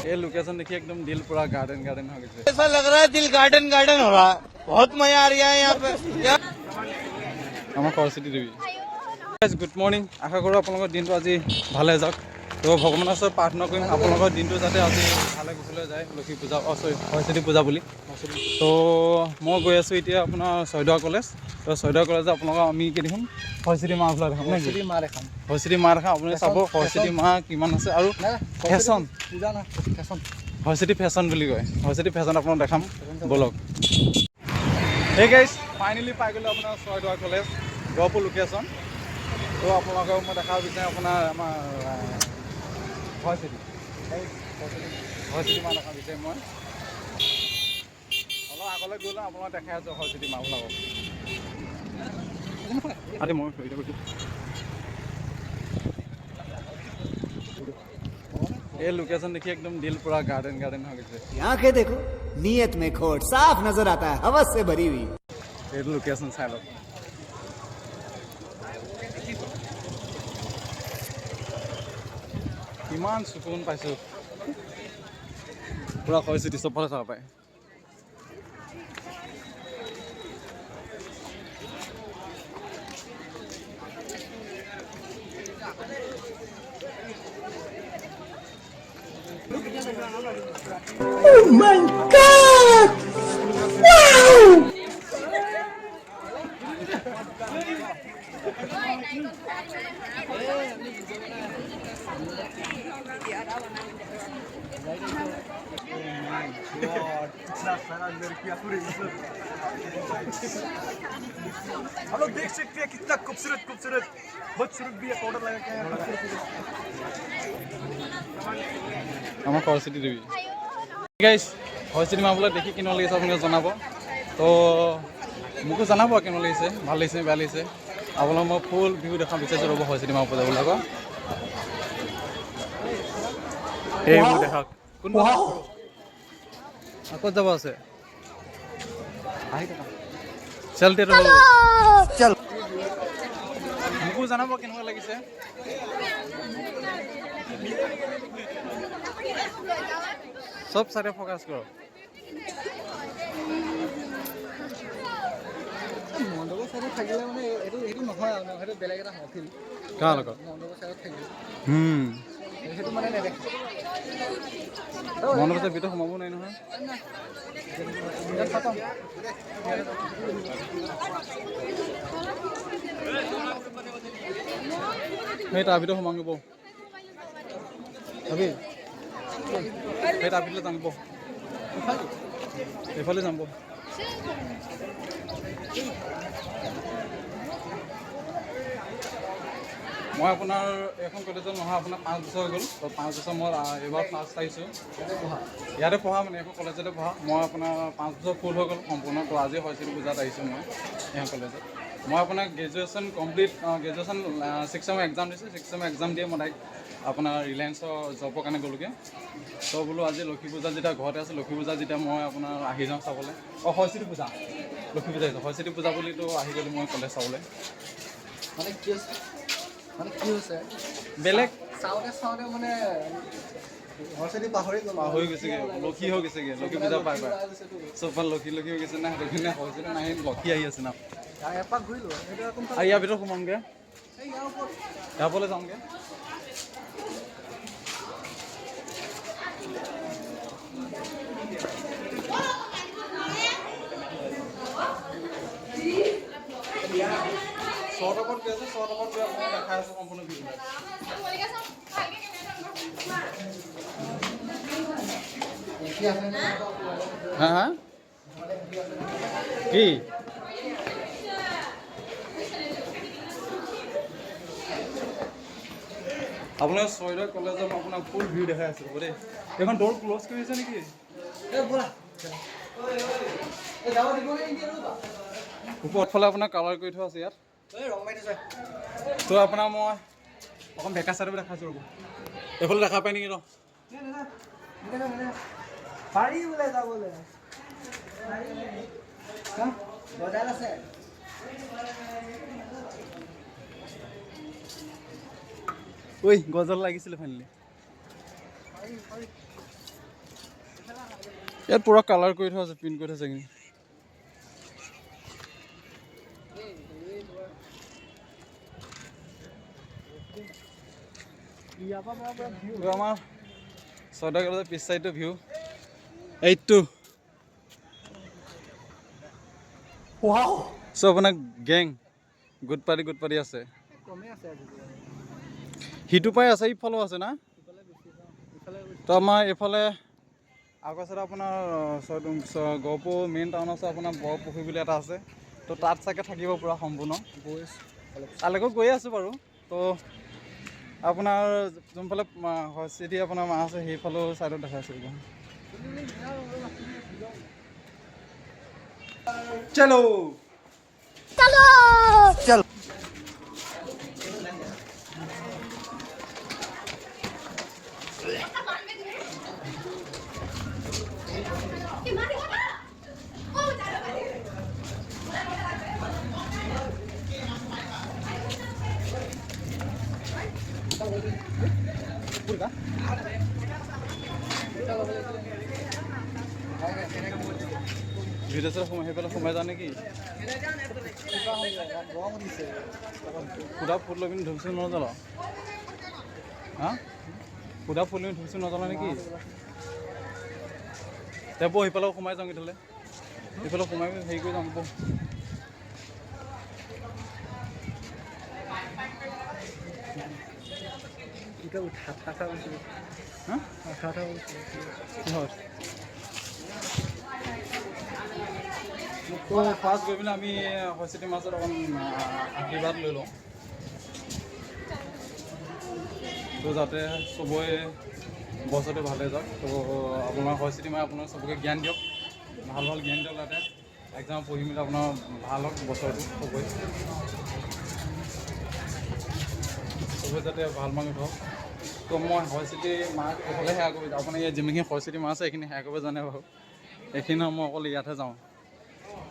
ये लोकेशन देखिए एकदम दिल पूरा गार्डन गार्डन हो गया। ऐसा लग रहा है दिल गार्डन गार्डन हो रहा है। बहुत मजा आ रहा है यहाँ पे। আমার সৰস্বতী দেৱী। গুড মৰ্ণিং, আশা কৰোঁ আপোনালোকৰ দিনটো আজি ভালে যাওক। তো ভগৱানৰ ওচৰত প্ৰাৰ্থনা কৰিম আপোনালোকৰ দিনটো যাতে আজি ভালে কুশলে যায়। লক্ষী পূজা সৰস্বতী পূজা বুলি। তো মই গৈ আছোঁ এতিয়া আপোনাৰ ছয়দুৱাৰ কলেজ। তো ছয়দুৱাৰ কলেজত আপোনালোকক আমি কি দেখাম, সৰস্বতী মা ওলাই দেখাম। সৰস্বতী মা দেখাম, সৰস্বতী মা দেখাম। আপুনি চাব সৰস্বতী মা কিমান আছে আৰু ফেশ্বন পূজা না ফেশ্বন, সৰস্বতী ফেশ্বন বুলি কয়। সৰস্বতী ফেশ্বন আপোনাক দেখাম বলক। হে গাইজ, ফাইনেলি পাই গ'লোঁ আপোনাৰ ছয়দুৱাৰ কলেজ গহপুৰ লোকেশ্যন। তো আপোনালোকক মই দেখাব বিচাৰিম আপোনাৰ আমাৰ সৰস্বতী মা দেখাব বিচাৰিম মই। অলপ আগলৈ গ'লে আপোনালোকক দেখাই আছোঁ সৰস্বতী মা ওলাব। আরে মই ये लोकेशन देखिए एकदम दिल पूरा गार्डन गार्डन हो गया। आंखें देखो, नीयत में खोट साफ नजर आता है, हवस से भरी हुई। ये लोकेशन चाই লওক। কিমান সুকুন পাইছোঁ, পুৰা সৰস্বতী চবফালে চাব পায়। Oh my God! Wow! हम लोग देख सकते हैं कितना खूबसूरत खूबसूरत बदसूरत भी पाउडर लगा के আমার সৰস্বতী দেৱী। গাইজ, সৰস্বতী মা বোলে দেখি কেনেকুৱা লাগিছে আপোনালোকে জনাব। তো মোকো জনাব কেনেকুৱা লাগিছে, ভাল লাগিছে বেয়া লাগিছে। আপোনালোক মই ফুল ভিউ দেখা বিচাৰিছোঁ ৰ'ব সৰস্বতী মা পূজাবিলাকক। এইবোৰ দেখাওক। কোন ক'ত যাব আছে? আহি থাকা চেলটি চল। মোকো জনাব কেনেকুৱা লাগিছে। সব সাইডে ফোকাস কৰো। মণ্ডপৰ চাইডত থাকিলে মানে এইটো নহয় আৰু সেইটো বেলেগ এটা ফিল। কাৰ লগত? মণ্ডপৰ চাইডত থাকিলে সেইটো মানে নেদেখে। মণ্ডপৰ চাইডত ভিতৰত সোমাব নোৱাৰি নহয়। সেই তাৰ ভিতৰত সোমাব ভাবি, সেই তাৰ ভিতৰত যাম এইফালে যাম। মই আপোনাৰ এখন কলেজত নহয় আপোনাৰ 5 বছৰ হৈ গ'ল। তো 5 বছৰ মই এইবাৰ ফাৰ্ষ্ট আহিছোঁ ইয়াতে পঢ়া, মানে এখন কলেজতে পঢ়া। মই আপোনাৰ 5 বছৰ ফুল হৈ গ'ল সম্পূৰ্ণ। তো আজি সৰস্বতী পূজাত আহিছোঁ মই এইখন কলেজত। মই আপোনাৰ গ্ৰেজুৱেশ্যন কমপ্লিট, গ্ৰেজুৱেশ্যন 6 ছেমৰ এক্সাম দিছোঁ। 6 ছেমৰ এক্সাম দিয়ে মই ডাইৰেক্ট আপোনাৰ ৰিলায়েন্সৰ জবৰ কাৰণে গ'লোগৈ। তো বোলো আজি লক্ষী পূজা যেতিয়া ঘৰতে আছে, লক্ষী পূজা যেতিয়া মই আপোনাৰ আহি যাওঁ চাবলৈ। সৰস্বতী পূজা, লক্ষী পূজা আহিছোঁ, সৰস্বতী পূজা বুলিতো আহি গ'লোঁ মই কলেজ চাবলৈ। মানে কি হৈছে বেলেগ চাওঁতে মানে সৰস্বতী পাহৰি গৈছেগৈ, লক্ষী হৈ গৈছেগৈ। লক্ষী পূজা পাই চবফালে লক্ষী হৈ গৈছে না। সেইখিনি সৰস্বতী নাহি লক্ষী আহি আছে না। এপাক ঘূৰিলোঁ আৰু ইয়াৰ ভিতৰত সোমামগৈ, ইয়াৰ ফালে যামগৈ। শ্বৰ্টআপত গৈ আছে, শ্বৰ্টআপত গৈ আপোনাক দেখাই আছোঁ সম্পূৰ্ণ ভিডিঅ'। হা হা কি আপোনাৰ ছয়দুৱাৰ কলেজত আপোনাক ফুল ভিউ দেখাই আছোঁ দেই। এইখন ডোৰ ক্ল'জ কৰিছে নেকি? ওপৰত ফালে আপোনাৰ কালাৰ কৰি থোৱা আছে ইয়াত। তো আপোনাৰ মই অকণ বেকা চাইডত দেখাইছোঁ ৰ'ব। এইফালে দেখা পাই নেকি? পাৰি বোলে যাবলৈ বজাৰ আছে। ঐ গজল লাগিছিলে ফাইনেলি ইয়াত পুৰা কালাৰ কৰি থোৱা আছে প্ৰিণ্ট কৰি থোৱা আছে কিন্তু আমাৰ ছয়টা কলেজৰ পিছ চাইডটো ভিউ এইটো চ' আপোনাৰ গেং গুড পাৰ্টি আছে সিটো পাই আছে ইফালেও আছে না তো আমাৰ এইফালে আগৰ চাইডে আপোনাৰ গহপুৰ মেইন টাউন আছে আপোনাৰ বৰপুখুৰী বুলি এটা আছে তো তাত চাগে থাকিব পূৰা সম্পূৰ্ণ তালৈকে গৈ আছোঁ বাৰু তো আপোনাৰ যোনফালে চিটি আপোনাৰ মা আছে সেইফালেও ছাইডত দেখাইছোঁ চলো ভিডিঅ'ত সেইফালে সোমাই যাওঁ নেকি সুধা ফুল লৈ পিনি ধুপচুন নজ্বলা হা সুধা ফুল লৈ ধুপচুন নজ্বলা নেকি বৌ সেইফালেও সোমাই যাওঁ তেতিয়াহ'লে সেইফালে সোমাই হেৰি কৰি যাম বৌ ফাৰ্ষ্ট গৈ পিনে আমি হৰচিটি মাছত অকণ আশীৰ্বাদ লৈ লওঁ তো যাতে চবৰে বছৰটো ভালে যাওক তো আপোনাৰ হৰচিটি মায়ে আপোনাক চবকে জ্ঞান দিয়ক ভাল জ্ঞান দিয়ক যাতে এক্সাম পঢ়ি মেলি আপোনাৰ ভাল হওক বছৰটো চবৰে যাতে ভাল মাৰ্ক উঠক তো মই হৰচিটি মাক অকলে সেৱা কৰি যাওঁ আপোনাৰ ইয়াত যিমানখিনি হৰচিটি মাছ আছে সেইখিনি সেৱা কৰিব জানে বাৰু এইখিনি মই অকল ইয়াতহে যাওঁ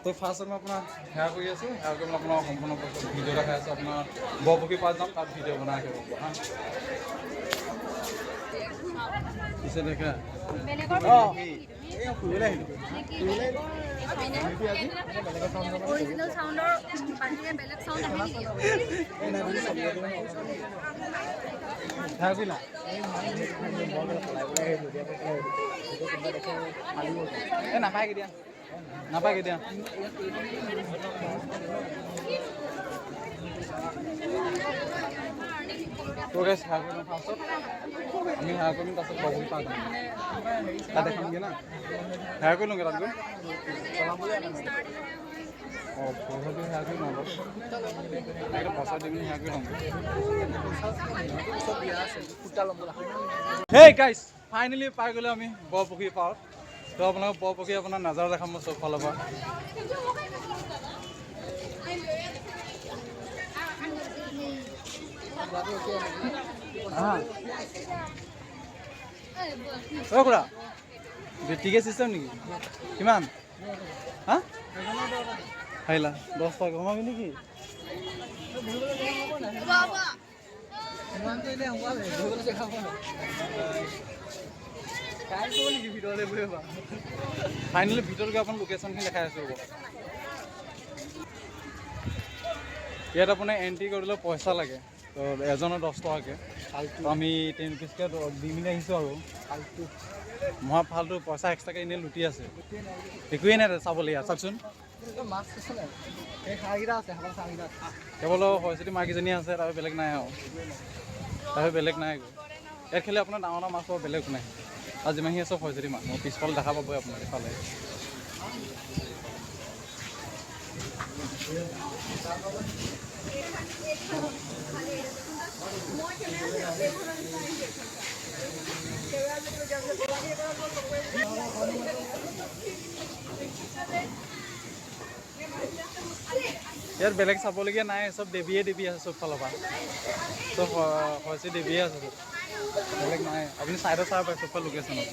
তো ফাৰ্ষ্টত মই আপোনাৰ সেৱা কৰি আছোঁ সেৱা কৰি পেলাই আপোনাৰ সম্পূৰ্ণ ভিডিঅ' দেখাই আছোঁ আপোনাৰ বৰপুখুৰী পাছ যাম তাত ভিডিঅ' বনাই ৰাখিব হা পিছে দেখা নাপায় কেতিয়া নাপায় কেতিয়া তো গাইছ সেৱা কৰিম ফাৰ্ষ্টত আমি সেৱা কৰিম তাৰপিছত বৰপুখুৰী পাছ যাম তাত দেখামগৈ না সেৱা কৰি লওঁগৈ তাত গৈ অঁ পইচাটো সেৱা কৰি লওঁ অলপ পইচা দি পিনি সেৱা কৰি লওঁগৈ হেই গাইছ ফাইনেলি পাই গ'লোঁ আমি বৰপুখুৰী পাৰত তো আপোনালোকে বৰপুখুৰী আপোনাৰ নাজাৰা দেখাম মই চব ফালৰ পৰা খুৰা বেটিকে চিষ্টেম নেকি কিমান হা খাইলা 10 টকা কমাবি নেকি ফাইনেলি ভিতৰত গৈ আপোনাৰ লোকেশ্যনখিনি দেখাই আছোঁ ৰ'ব ইয়াত আপোনাৰ এণ্ট্ৰি কৰিলে পইচা লাগে তো এজনৰ 10 টকাকৈ আমি 10 ৰুপিজকৈ দি মেলি আহিছোঁ আৰু ফাল্টু পইচা এক্সট্ৰাকৈ এনেই লুটি আছে একোৱেই নাই চাবলৈ ইয়াত চাওকচোন কেৱল হৰচিটি মাইকীজনী আছে তাৰপৰা বেলেগ নাই আৰু বেলেগ নাই ইয়াত খালি আপোনাৰ ডাঙৰ ডাঙৰ মাছ বেলেগ নাই আৰু যিমানখিনি আছে হৰচিটি মাছ মই পিছফালে দেখা পাবই আপোনাৰ এইফালে ইয়াত বেলেগ চাবলগীয়া নাই চব দেৱীয়ে দেৱী আছে চব ফালৰ পৰা চব হৰচিটি দেৱীয়ে আছে চব বেলেগ নাই আপুনি চাইডত চাব পাৰে চব লোকেশ্যনত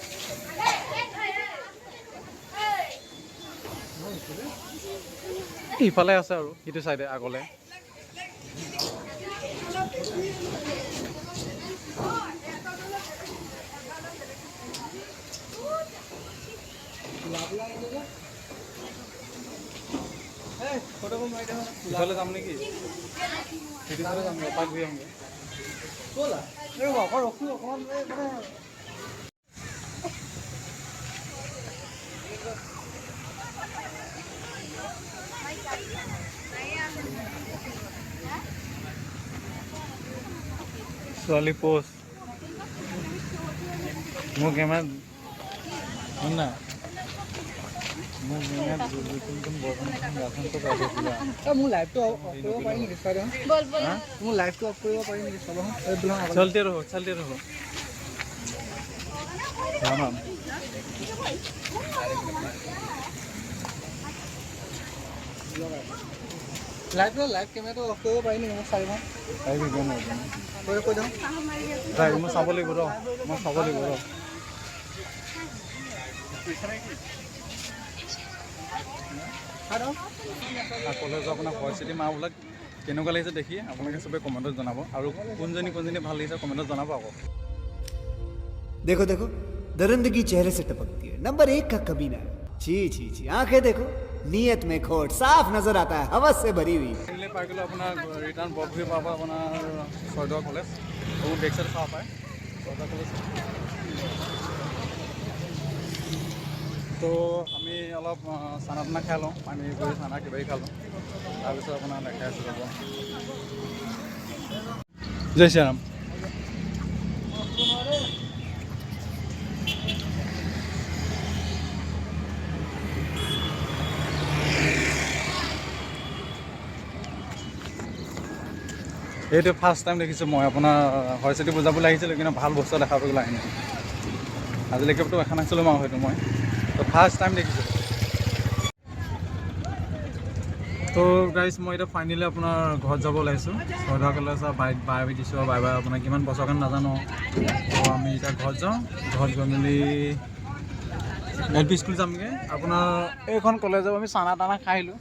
ইফালে আছে আৰু সিটো চাইডে আগলৈ ইফালে যাম নেকি সিফালে যাম এপাক ঘূৰি আহোঁগৈ ছোৱালী পোষ্ট মোৰ কেমেৰাত শুন না মোৰ কেমেৰাত কোন বৰ্তমান মোৰ লাইভটো অফ কৰিব পাৰি নেকি চাই দিওঁ মোৰ লাইভটো অফ কৰিব পাৰি নেকি চাব চলতে ৰহ ৰাম লাইভ কেমেৰাটো অফ কৰিব পাৰি নেকি মই চাই দিওঁ পাৰিবি কিয় নোৱাৰিবি কৈ দিওঁ মই চাব লাগিব ৰ কলেজৰ আপোনাৰ ভইচিটি মাৰবিলাক কেনেকুৱা লাগিছে দেখি আপোনালোকে চবেই কমেণ্টত জনাব আৰু কোনজনী ভাল লাগিছে কমেণ্টত জনাব আকৌ देखो देखो दरिंदगी चेहरे से टपकती है नंबर 1 का कमीना छी छी छी आंखें देखो नियत में खोट साफ नजर आता है हवस से भरी हुई পাই গ'লোঁ আপোনাৰ ৰিটাৰ্ণ বৰপুখুৰী পাব আপোনাৰ ছয়দুৱাৰ কলেজ আৰু বেক চাইড চাব পাৰে ছয়দুৱাৰ কলেজ তো আমি অলপ চানা টানা খাই লওঁ পানী কৰি চানা কিবাকিবি খাই লওঁ তাৰপিছত আপোনাৰ দেখাই আছোঁ ৰ'ব জয় শ্ৰীৰাম এইটো ফাৰ্ষ্ট টাইম দেখিছোঁ মই আপোনাৰ সৰস্বতী পূজাবলৈ আহিছিলোঁ কিন্তু ভাল বস্তু দেখা পাবলৈ আহি নাই আজিলৈকেতো দেখা নাছিলোঁ মই হয়তো মই তো ফাৰ্ষ্ট টাইম দেখিছোঁ তো গাইজ মই এতিয়া ফাইনেলি আপোনাৰ ঘৰত যাব ওলাইছোঁ ছয়দুৱাৰ কলেজ বাই দিছোঁ বাই আপোনাৰ কিমান বছৰ কাৰণে নাজানো তো আমি এতিয়া ঘৰত যাওঁ ঘৰত গৈ মেলি LP স্কুল যামগৈ আপোনাৰ এইখন কলেজত আমি চানা টানা খাই আহিলোঁ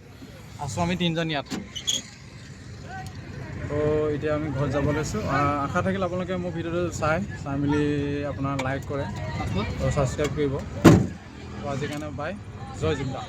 আছোঁ আমি তিনিজন ইয়াত তো এতিয়া আমি ঘৰত যাব লৈছোঁ আশা থাকিল আপোনালোকে মোৰ ভিডিঅ'টো চাই মেলি আপোনাৰ লাইক কৰে আৰু ছাবস্ক্ৰাইব কৰিব তো আজিৰ কাৰণে বাই জয় জিন্দা